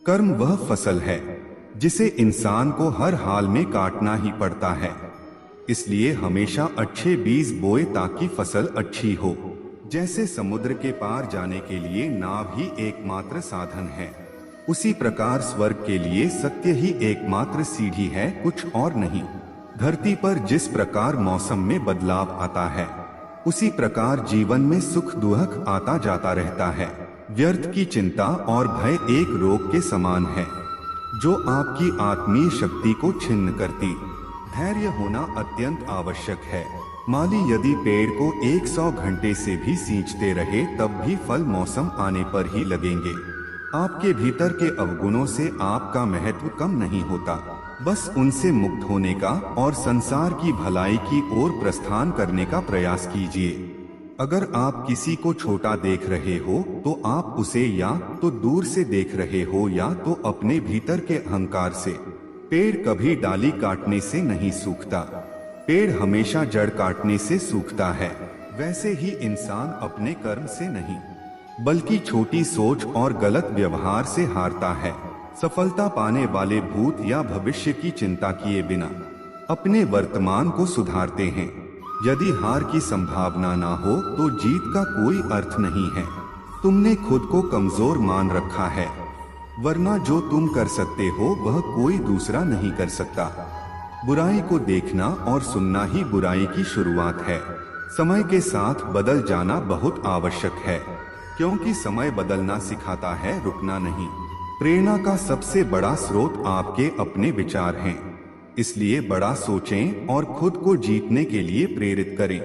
कर्म वह फसल है जिसे इंसान को हर हाल में काटना ही पड़ता है। इसलिए हमेशा अच्छे बीज बोए ताकि फसल अच्छी हो। जैसे समुद्र के पार जाने के लिए नाव ही एकमात्र साधन है, उसी प्रकार स्वर्ग के लिए सत्य ही एकमात्र सीढ़ी है, कुछ और नहीं। धरती पर जिस प्रकार मौसम में बदलाव आता है, उसी प्रकार जीवन में सुख दुख आता जाता रहता है। व्यर्थ की चिंता और भय एक रोग के समान है जो आपकी आत्मीय शक्ति को छिन्न करती। धैर्य होना अत्यंत आवश्यक है। माली यदि पेड़ को 100 घंटे से भी सींचते रहे तब भी फल मौसम आने पर ही लगेंगे। आपके भीतर के अवगुणों से आपका महत्व कम नहीं होता, बस उनसे मुक्त होने का और संसार की भलाई की ओर प्रस्थान करने का प्रयास कीजिए। अगर आप किसी को छोटा देख रहे हो तो आप उसे या तो दूर से देख रहे हो या तो अपने भीतर के अहंकार से। पेड़ कभी डाली काटने से नहीं सूखता, पेड़ हमेशा जड़ काटने से सूखता है। वैसे ही इंसान अपने कर्म से नहीं बल्कि छोटी सोच और गलत व्यवहार से हारता है। सफलता पाने वाले भूत या भविष्य की चिंता किए बिना अपने वर्तमान को सुधारते हैं। यदि हार की संभावना ना हो तो जीत का कोई अर्थ नहीं है। तुमने खुद को कमजोर मान रखा है, वरना जो तुम कर सकते हो वह कोई दूसरा नहीं कर सकता। बुराई को देखना और सुनना ही बुराई की शुरुआत है। समय के साथ बदल जाना बहुत आवश्यक है, क्योंकि समय बदलना सिखाता है, रुकना नहीं। प्रेरणा का सबसे बड़ा स्रोत आपके अपने विचार हैं, इसलिए बड़ा सोचें और खुद को जीतने के लिए प्रेरित करें।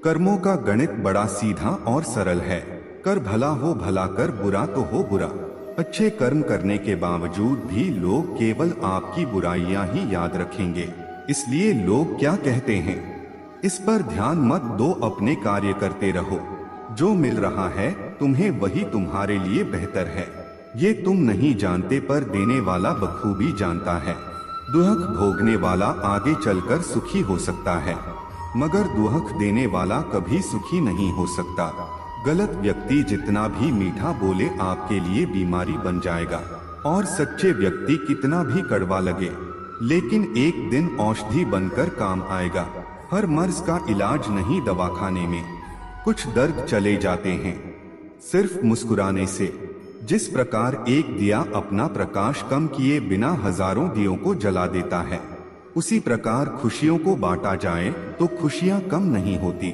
कर्मों का गणित बड़ा सीधा और सरल है। कर भला हो भला, कर बुरा तो हो बुरा। अच्छे कर्म करने के बावजूद भी लोग केवल आपकी बुराइयां ही याद रखेंगे, इसलिए लोग क्या कहते हैं इस पर ध्यान मत दो, अपने कार्य करते रहो। जो मिल रहा है तुम्हें वही तुम्हारे लिए बेहतर है। ये तुम नहीं जानते पर देने वाला बखूबी जानता है। दुख भोगने वाला आगे चलकर सुखी हो सकता है, मगर दुख देने वाला कभी सुखी नहीं हो सकता। गलत व्यक्ति जितना भी मीठा बोले आपके लिए बीमारी बन जाएगा, और सच्चे व्यक्ति कितना भी कड़वा लगे लेकिन एक दिन औषधि बनकर काम आएगा। हर मर्ज का इलाज नहीं दवाखाने में, कुछ दर्द चले जाते हैं सिर्फ मुस्कुराने से। जिस प्रकार एक दिया अपना प्रकाश कम किए बिना हजारों दियों को जला देता है, उसी प्रकार खुशियों को बांटा जाए तो खुशियां कम नहीं होती।